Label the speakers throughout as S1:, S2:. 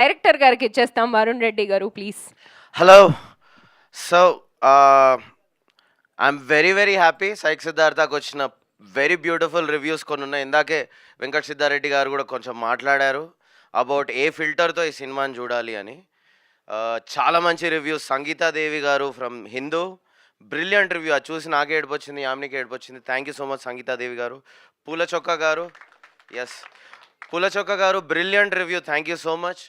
S1: Director గారికి ఇచ్చేస్తాం. వరుణ్ రెడ్డి గారు please.
S2: Hello. So, I'm very happy. Psych సిద్ధార్థకు వచ్చిన వెరీ బ్యూటిఫుల్ రివ్యూస్ కొన్ని ఉన్నాయి. ఇందాకే వెంకట్ సిద్ధారెడ్డి గారు కూడా కొంచెం మాట్లాడారు అబౌట్ ఏ ఫిల్టర్తో ఈ సినిమాని చూడాలి అని. చాలా మంచి రివ్యూస్. సంగీతాదేవి గారు ఫ్రమ్ హిందూ బ్రిలియంట్ రివ్యూ. అది చూసి నాకే ఏడుపొచ్చింది, యామినికి ఏడుపొచ్చింది. Thank you so much Sangeetha Devi గారు. పూల చొక్క గారు, ఎస్ పూల చొక్క గారు brilliant review. Thank you so much.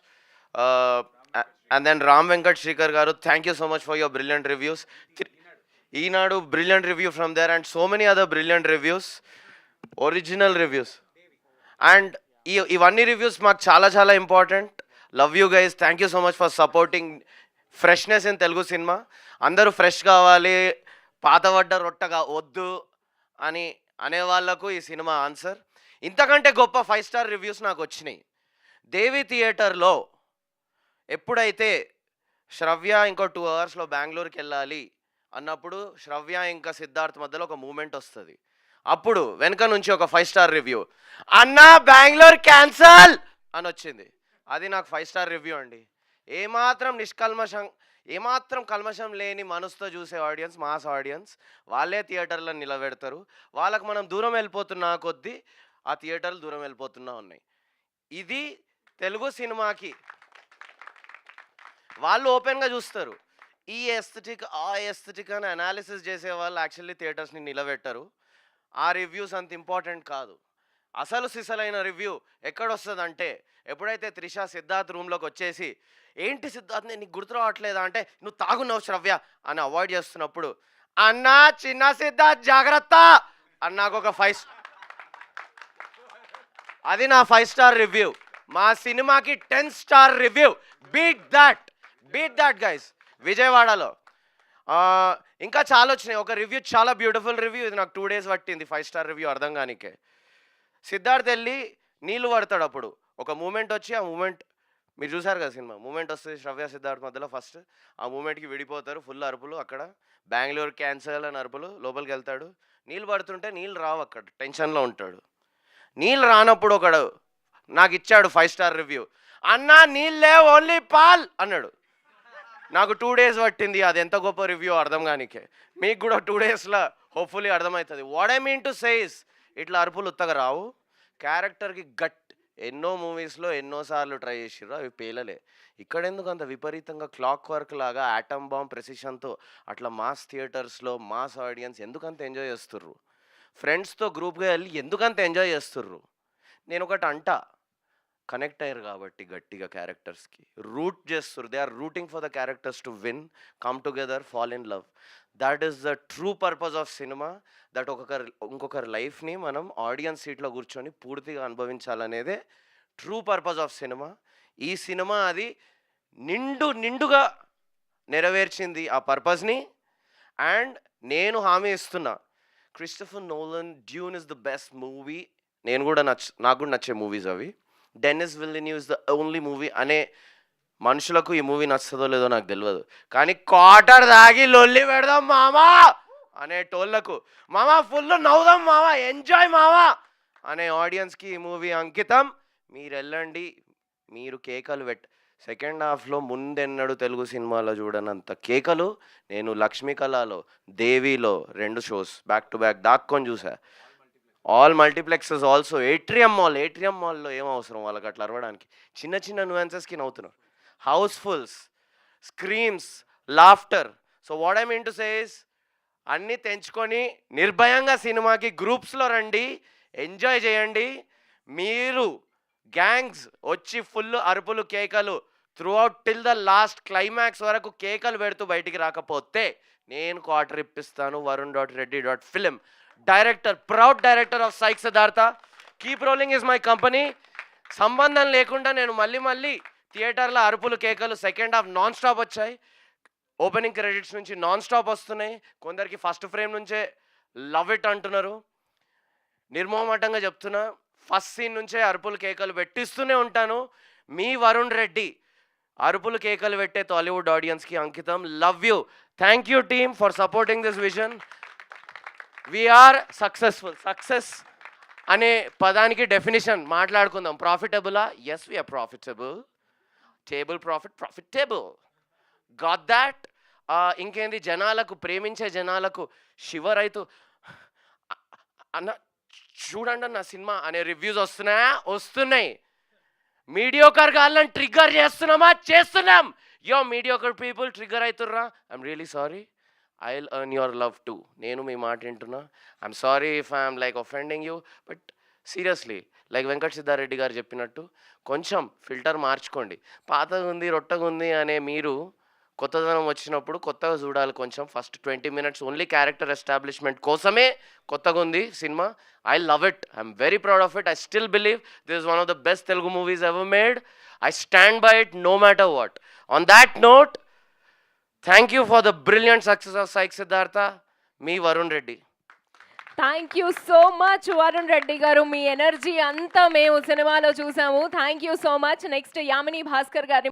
S2: And then Ram Venkat Shrikar garu, thank you so much for your brilliant reviews. Eenadu, brilliant review from there, and so many other brilliant reviews, original reviews. And ivanni reviews maaku chala important. Love you guys. Thank you so much for supporting freshness in Telugu cinema. Andaru fresh kavali, పాతవడ్డ రొట్టగా వద్దు అని అనే వాళ్ళకు ఈ cinema answer. ఇంతకంటే గొప్ప 5-star reviews నాకు వచ్చినాయి. దేవి థియేటర్లో ఎప్పుడైతే శ్రవ్య ఇంకో 2 అవర్స్లో బెంగళూరుకి వెళ్ళాలి అన్నప్పుడు శ్రవ్య ఇంకా సిద్ధార్థ్ మధ్యలో ఒక మూమెంట్ వస్తుంది. అప్పుడు వెనక నుంచి ఒక 5-star రివ్యూ, అన్నా బెంగళూరు క్యాన్సల్ అని వచ్చింది. అది నాకు 5-star రివ్యూ అండి. ఏమాత్రం కల్మషం లేని మనసుతో చూసే ఆడియన్స్, మాస్ ఆడియన్స్, వాళ్ళే థియేటర్లో నిలబెడతారు. వాళ్ళకు మనం దూరం వెళ్ళిపోతున్నా కొద్దీ ఆ థియేటర్లు దూరం వెళ్ళిపోతున్నా ఉన్నాయి. ఇది తెలుగు సినిమాకి వాళ్ళు ఓపెన్గా చూస్తారు. ఈ ఎస్థెటిక్ ఆ ఎస్థెటిక్ అని అనాలిసిస్ చేసే వాళ్ళు యాక్చువల్లీ థియేటర్స్ని నిలబెట్టరు. ఆ రివ్యూస్ అంత ఇంపార్టెంట్ కాదు. అసలు సిసలైన రివ్యూ ఎక్కడొస్తుందంటే ఎప్పుడైతే త్రిష సిద్ధార్థ్ రూమ్లోకి వచ్చేసి, ఏంటి సిద్ధార్థ్ నేను నీకు గుర్తు రావట్లేదా అంటే, నువ్వు తాగున్నావు శ్రవ్య అని అవాయిడ్ చేస్తున్నప్పుడు, అన్నా చిన్న సిద్ధార్థ్ జాగ్రత్త అన్నాకు ఒక అది నా 5-star రివ్యూ. మా సినిమాకి 10-star review. Beat that guys. విజయవాడలో ఇంకా చాలా వచ్చినాయి. ఒక రివ్యూ చాలా బ్యూటిఫుల్ రివ్యూ. ఇది నాకు 2 days పట్టింది 5-star రివ్యూ అర్థం కానికే. సిద్ధార్థ్ వెళ్ళి నీళ్ళు పడతాడు. అప్పుడు ఒక మూమెంట్ వచ్చి, ఆ మూమెంట్ మీరు చూసారు కదా సినిమా, మూమెంట్ వస్తుంది శ్రవ్య సిద్ధార్థ్ మధ్యలో. ఫస్ట్ ఆ మూమెంట్కి విడిపోతారు, ఫుల్ అరుపులు, అక్కడ బెంగళూరు క్యాన్సల్ అని అరుపులు. లోపలికి వెళ్తాడు, నీళ్ళు పడుతుంటే నీళ్ళు రావు, అక్కడ టెన్షన్లో ఉంటాడు. నీళ్ళు రానప్పుడు ఒకడు నాకు ఇచ్చాడు 5-star రివ్యూ, అన్నా నీళ్ళే ఓన్లీ పాల్ అన్నాడు. నాకు 2 days పట్టింది అది ఎంత గొప్ప రివ్యూ అర్థం కానికే. మీకు కూడా 2 daysలో హోప్ఫుల్లీ అర్థమవుతుంది. What I mean to says, ఇట్లా అరుపులు ఉత్తగా రావు. క్యారెక్టర్కి ఎన్నో మూవీస్లో ఎన్నోసార్లు ట్రై చేసిర్రు, అవి పేలలే. ఇక్కడ ఎందుకు అంత విపరీతంగా క్లాక్ వర్క్ లాగా యాటమ్ బాంబ్ ప్రెసిషన్తో అట్లా మాస్ థియేటర్స్లో మాస్ ఆడియన్స్ ఎందుకంత ఎంజాయ్ చేస్తుర్రు? ఫ్రెండ్స్తో గ్రూప్గా వెళ్ళి ఎందుకంత ఎంజాయ్ చేస్తుర్రు? నేను ఒకటి అంటా, కనెక్ట్ అయ్యారు కాబట్టి గట్టిగా క్యారెక్టర్స్కి రూట్ చేస్తారు. They are rooting for the characters to win, come together, fall in love. That is the true purpose of cinema. That ఇంకొకరి లైఫ్ని మనం ఆడియన్స్ సీట్లో కూర్చొని పూర్తిగా అనుభవించాలనేదే ట్రూ పర్పస్ ఆఫ్ సినిమా. ఈ సినిమా అది నిండుగా నెరవేర్చింది ఆ పర్పస్ని. అండ్ నేను హామీ ఇస్తున్నా, Christopher Nolan Dune is the best movie. నాకు కూడా నచ్చే మూవీస్ అవి. Dennis Villeneuve is the only movie అనే మనుషులకు ఈ మూవీ నచ్చుతుందో లేదో నాకు తెలియదు. కానీ క్వార్టర్ దాగి లొల్లి పెడదాం మామా అనే టోళ్లకు, మామా ఫుల్ నవ్వుదాం మామా, ఎంజాయ్ మామా అనే ఆడియన్స్కి ఈ మూవీ అంకితం. మీరు వెళ్ళండి, మీరు కేకలు సెకండ్ హాఫ్లో ముందెన్నడు తెలుగు సినిమాలో చూడనంత కేకలు నేను లక్ష్మీ కళలో, దేవిలో 2 shows బ్యాక్ టు బ్యాక్ దాక్కొని చూసా. All multiplexes also. ఏట్రియం మాల్లో ఏం అవసరం వాళ్ళకి అట్లా అరవడానికి? చిన్న న్యూయాన్సెస్కి నవ్వుతున్నారు. Housefuls, స్క్రీమ్స్, laughter. So what I mean to says, అన్నీ తెంచుకొని నిర్భయంగా సినిమాకి గ్రూప్స్లో రండి, ఎంజాయ్ చేయండి. మీరు గ్యాంగ్స్ వచ్చి ఫుల్ అరుపులు కేకలు through out till the last climax వరకు కేకలు పెడుతూ బయటికి రాకపోతే నేను క్వార్టర్ ఇప్పిస్తాను. varun.reddy.film, director, proud director of Psych Siddhartha. Keep rolling is my company. సంబంధం లేకుండా నేను మళ్ళీ థియేటర్లో అరుపులు కేకలు. సెకండ్ హాఫ్ నాన్ స్టాప్ వచ్చాయి. ఓపెనింగ్ క్రెడిట్స్ నుంచి నాన్ స్టాప్ వస్తున్నాయి. కొందరికి ఫస్ట్ ఫ్రేమ్ నుంచే లవ్ ఇట్ అంటున్నారు. నిర్మోహమాటంగా చెప్తున్నా, ఫస్ట్ సీన్ నుంచే అరుపులు కేకలు పెట్టిస్తూనే ఉంటాను. మీ వరుణ్ రెడ్డి అరుపులు కేకలు పెట్టే టాలీవుడ్ ఆడియన్స్కి అంకితం. Love you. Thank you team for supporting this vision. We are successful. Success అనే పదానికి డెఫినేషన్ మాట్లాడుకుందాం. ప్రాఫిటబులా? Yes, we are profitable. Table profitable. Got that. ఇంకేంది, జనాలకు, ప్రేమించే జనాలకు శివ రైతు అన్న చూడండి అన్న సినిమా అనే రివ్యూస్ వస్తున్నాయి. మీడియోకర్ గాళ్ళని ట్రిగ్గర్ చేస్తున్నాం. యో మీడియోకర్ పీపుల్ ట్రిగ్గర్ అవుతుర్రా, I'm really sorry. I will earn your love too. నేను మీ మాట వింటున్నా. I'm sorry if I'm like offending you, but seriously like Venkat Siddareddy గారు చెప్పినట్టు కొంచెం ఫిల్టర్ మార్చుకోండి. పాతగా ఉంది, రొట్టగా ఉంది అనే మీరు కొత్తదనం వచ్చినప్పుడు కొత్తగా చూడాలి. కొంచెం first 20 minutes only character establishment కోసమే కొత్తగా ఉంది సినిమా. I love it. I'm very proud of it. I still believe this is one of the best Telugu movies ever made. I stand by it no matter what. On that note, thank you for the brilliant success of Psych Siddhartha. మీ Varun Reddy.
S1: Thank you so much Varun Reddy గారు. మీ energy అంతా మేము సినిమాలో చూసాము. Thank you so much. Next Yamini Bhaskar గారి